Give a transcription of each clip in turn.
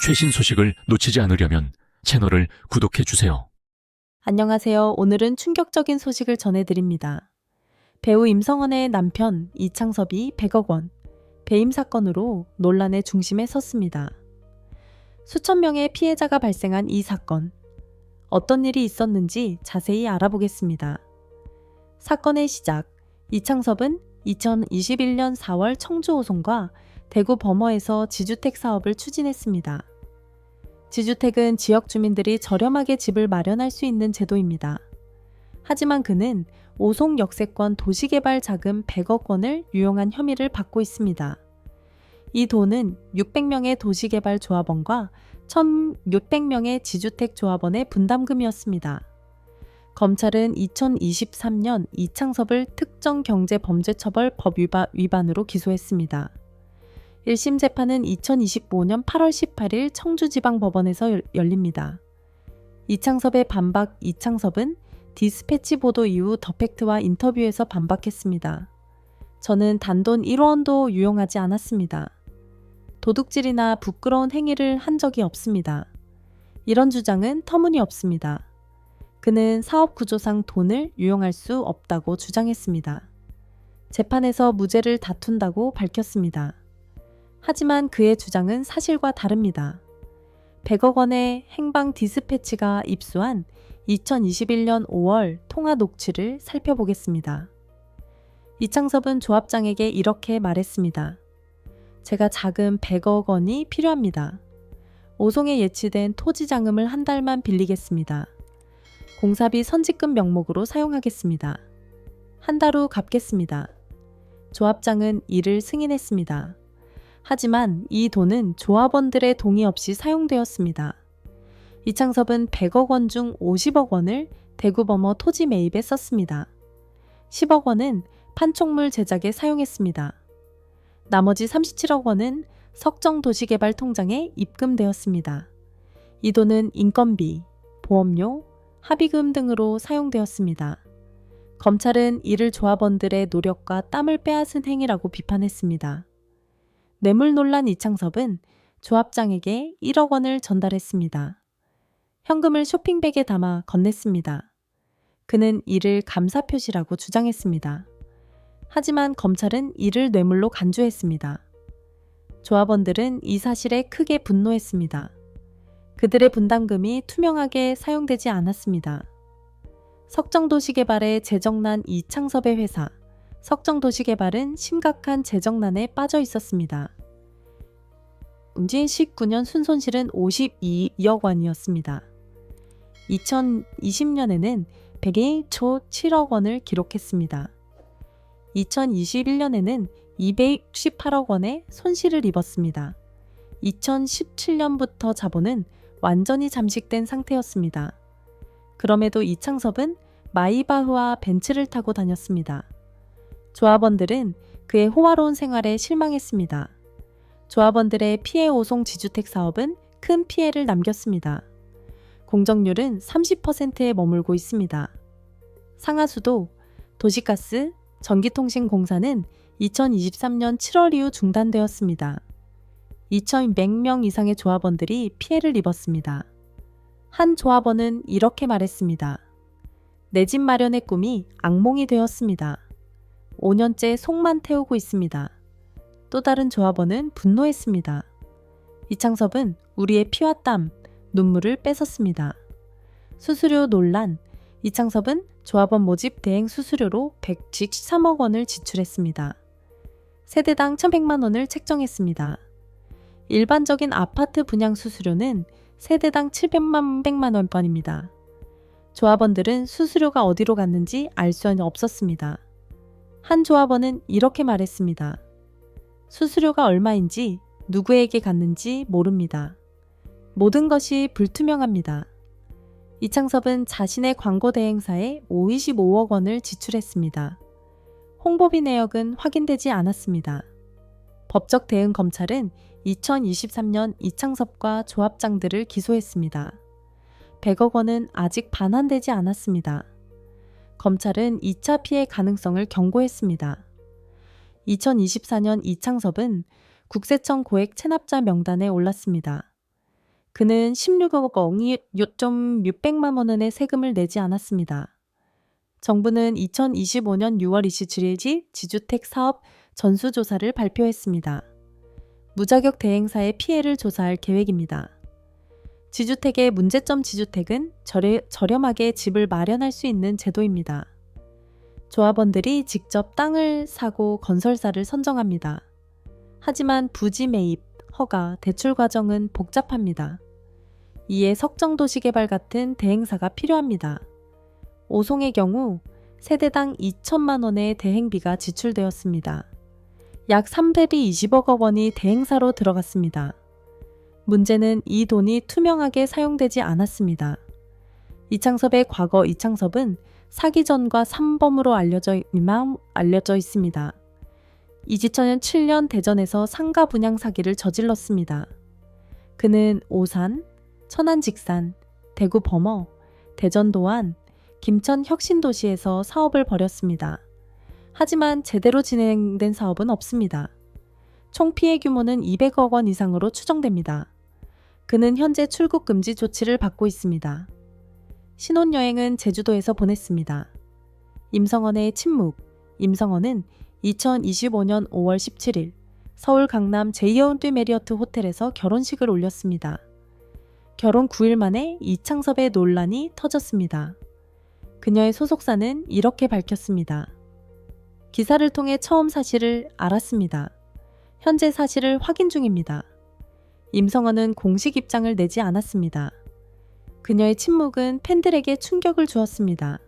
최신 소식을 놓치지 않으려면 채널을 구독해 주세요. 안녕하세요. 오늘은 충격적인 소식을 전해드립니다. 배우 임성원의 남편 이창섭이 100억 원 배임 사건으로 논란의 중심에 섰습니다. 수천 명의 피해자가 발생한 이 사건. 어떤 일이 있었는지 자세히 알아보겠습니다. 사건의 시작. 이창섭은 2021년 4월 청주 오송과 대구 범어에서 지주택 사업을 추진했습니다. 지주택은 지역 주민들이 저렴하게 집을 마련할 수 있는 제도입니다. 하지만 그는 오송 역세권 도시개발 자금 100억 원을 유용한 혐의를 받고 있습니다. 이 돈은 600명의 도시개발 조합원과 1,600명의 지주택 조합원의 분담금이었습니다. 검찰은 2023년 이창섭을 특정경제범죄처벌법 위반으로 기소했습니다. 1심 재판은 2025년 8월 18일 청주지방법원에서 열립니다. 이창섭의 반박. 이창섭은 디스패치 보도 이후 더팩트와 인터뷰에서 반박했습니다. 저는 단돈 1원도 유용하지 않았습니다. 도둑질이나 부끄러운 행위를 한 적이 없습니다. 이런 주장은 터무니없습니다. 그는 사업 구조상 돈을 유용할 수 없다고 주장했습니다. 재판에서 무죄를 다툰다고 밝혔습니다. 하지만 그의 주장은 사실과 다릅니다. 100억 원의 행방 디스패치가 입수한 2021년 5월 통화 녹취를 살펴보겠습니다. 이창섭은 조합장에게 이렇게 말했습니다. 제가 자금 100억 원이 필요합니다. 오송에 예치된 토지 자금을 한 달만 빌리겠습니다. 공사비 선지금 명목으로 사용하겠습니다. 한 달 후 갚겠습니다. 조합장은 이를 승인했습니다. 하지만 이 돈은 조합원들의 동의 없이 사용되었습니다. 이창섭은 100억 원 중 50억 원을 대구 범어 토지 매입에 썼습니다. 10억 원은 판촉물 제작에 사용했습니다. 나머지 37억 원은 석정도시개발통장에 입금되었습니다. 이 돈은 인건비, 보험료, 합의금 등으로 사용되었습니다. 검찰은 이를 조합원들의 노력과 땀을 빼앗은 행위라고 비판했습니다. 뇌물 논란. 이창섭은 조합장에게 1억 원을 전달했습니다. 현금을 쇼핑백에 담아 건넸습니다. 그는 이를 감사 표시라고 주장했습니다. 하지만 검찰은 이를 뇌물로 간주했습니다. 조합원들은 이 사실에 크게 분노했습니다. 그들의 분담금이 투명하게 사용되지 않았습니다. 석정도시개발의 재정난. 이창섭의 회사 석정도시개발은 심각한 재정난에 빠져 있었습니다. 2019년 순손실은 52억 원이었습니다. 2020년에는 100일 초 7억 원을 기록했습니다. 2021년에는 268억 원의 손실을 입었습니다. 2017년부터 자본은 완전히 잠식된 상태였습니다. 그럼에도 이창섭은 마이바흐와 벤츠를 타고 다녔습니다. 조합원들은 그의 호화로운 생활에 실망했습니다. 조합원들의 피해 오송 지주택 사업은 큰 피해를 남겼습니다. 공정률은 30%에 머물고 있습니다. 상하수도, 도시가스, 전기통신공사는 2023년 7월 이후 중단되었습니다. 2,100명 이상의 조합원들이 피해를 입었습니다. 한 조합원은 이렇게 말했습니다. 내 집 마련의 꿈이 악몽이 되었습니다. 5년째 속만 태우고 있습니다. 또 다른 조합원은 분노했습니다. 이창섭은 우리의 피와 땀, 눈물을 뺏었습니다. 수수료 논란. 이창섭은 조합원 모집 대행 수수료로 113억 원을 지출했습니다. 세대당 1,100만 원을 책정했습니다. 일반적인 아파트 분양 수수료는 세대당 700만 원권입니다. 조합원들은 수수료가 어디로 갔는지 알 수 없었습니다. 한 조합원은 이렇게 말했습니다. 수수료가 얼마인지 누구에게 갔는지 모릅니다. 모든 것이 불투명합니다. 이창섭은 자신의 광고 대행사에 55억 원을 지출했습니다. 홍보비 내역은 확인되지 않았습니다. 법적 대응. 검찰은 2023년 이창섭과 조합장들을 기소했습니다. 100억 원은 아직 반환되지 않았습니다. 검찰은 2차 피해 가능성을 경고했습니다. 2024년 이창섭은 국세청 고액 체납자 명단에 올랐습니다. 그는 16억 원이 6,600만 원의 세금을 내지 않았습니다. 정부는 2025년 6월 27일 지주택 사업 전수조사를 발표했습니다. 무자격 대행사의 피해를 조사할 계획입니다. 지주택의 문제점 지주택은 저렴하게 집을 마련할 수 있는 제도입니다. 조합원들이 직접 땅을 사고 건설사를 선정합니다. 하지만 부지 매입, 허가, 대출 과정은 복잡합니다. 이에 석정도시개발 같은 대행사가 필요합니다. 오송의 경우 세대당 2천만 원의 대행비가 지출되었습니다. 약 320억 원이 대행사로 들어갔습니다. 문제는 이 돈이 투명하게 사용되지 않았습니다. 이창섭의 과거 이창섭은 사기전과 삼범으로 알려져 있습니다. 이지천은 7년 대전에서 상가 분양 사기를 저질렀습니다. 그는 오산, 천안 직산, 대구 범어, 대전 도안, 김천 혁신도시에서 사업을 벌였습니다. 하지만 제대로 진행된 사업은 없습니다. 총 피해 규모는 200억 원 이상으로 추정됩니다. 그는 현재 출국 금지 조치를 받고 있습니다. 신혼여행은 제주도에서 보냈습니다. 임성원의 침묵. 임성원은 2025년 5월 17일 서울 강남 제이언트 메리어트 호텔에서 결혼식을 올렸습니다. 결혼 9일 만에 이창섭의 논란이 터졌습니다. 그녀의 소속사는 이렇게 밝혔습니다. 기사를 통해 처음 사실을 알았습니다. 현재 사실을 확인 중입니다. 임성원은 공식 입장을 내지 않았습니다. 그녀의 침묵은 팬들에게 충격을 주었습니다.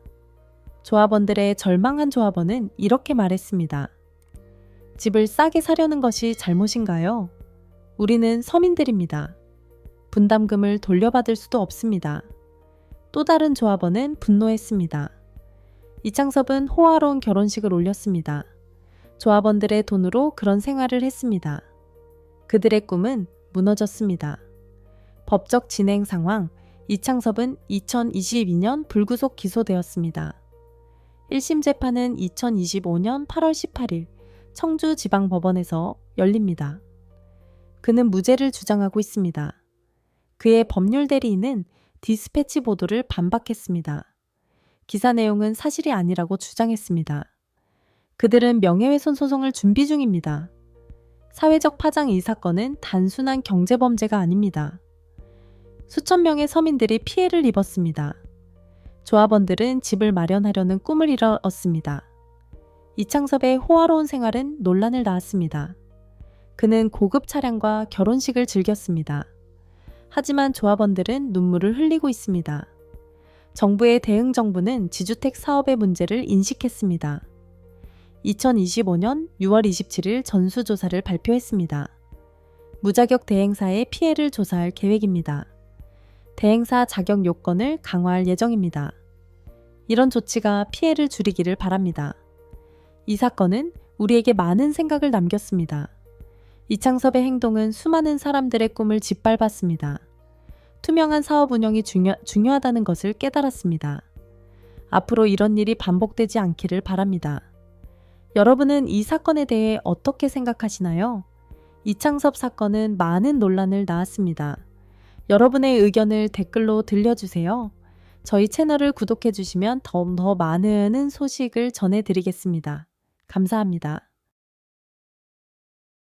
조합원들의 절망한 조합원은 이렇게 말했습니다. 집을 싸게 사려는 것이 잘못인가요? 우리는 서민들입니다. 분담금을 돌려받을 수도 없습니다. 또 다른 조합원은 분노했습니다. 이창섭은 호화로운 결혼식을 올렸습니다. 조합원들의 돈으로 그런 생활을 했습니다. 그들의 꿈은 무너졌습니다. 법적 진행 상황. 이창섭은 2022년 불구속 기소되었습니다. 1심 재판은 2025년 8월 18일 청주지방법원에서 열립니다. 그는 무죄를 주장하고 있습니다. 그의 법률 대리인은 디스패치 보도를 반박했습니다. 기사 내용은 사실이 아니라고 주장했습니다. 그들은 명예훼손 소송을 준비 중입니다. 사회적 파장 이 사건은 단순한 경제범죄가 아닙니다. 수천 명의 서민들이 피해를 입었습니다. 조합원들은 집을 마련하려는 꿈을 이뤘습니다. 이창섭의 호화로운 생활은 논란을 낳았습니다. 그는 고급 차량과 결혼식을 즐겼습니다. 하지만 조합원들은 눈물을 흘리고 있습니다. 정부의 대응 정부는 지주택 사업의 문제를 인식했습니다. 2025년 6월 27일 전수조사를 발표했습니다. 무자격 대행사의 피해를 조사할 계획입니다. 대행사 자격 요건을 강화할 예정입니다. 이런 조치가 피해를 줄이기를 바랍니다. 이 사건은 우리에게 많은 생각을 남겼습니다. 이창섭의 행동은 수많은 사람들의 꿈을 짓밟았습니다. 투명한 사업 운영이 중요하다는 것을 깨달았습니다. 앞으로 이런 일이 반복되지 않기를 바랍니다. 여러분은 이 사건에 대해 어떻게 생각하시나요? 이창섭 사건은 많은 논란을 낳았습니다. 여러분의 의견을 댓글로 들려주세요. 저희 채널을 구독해 주시면 더 많은 소식을 전해드리겠습니다. 감사합니다.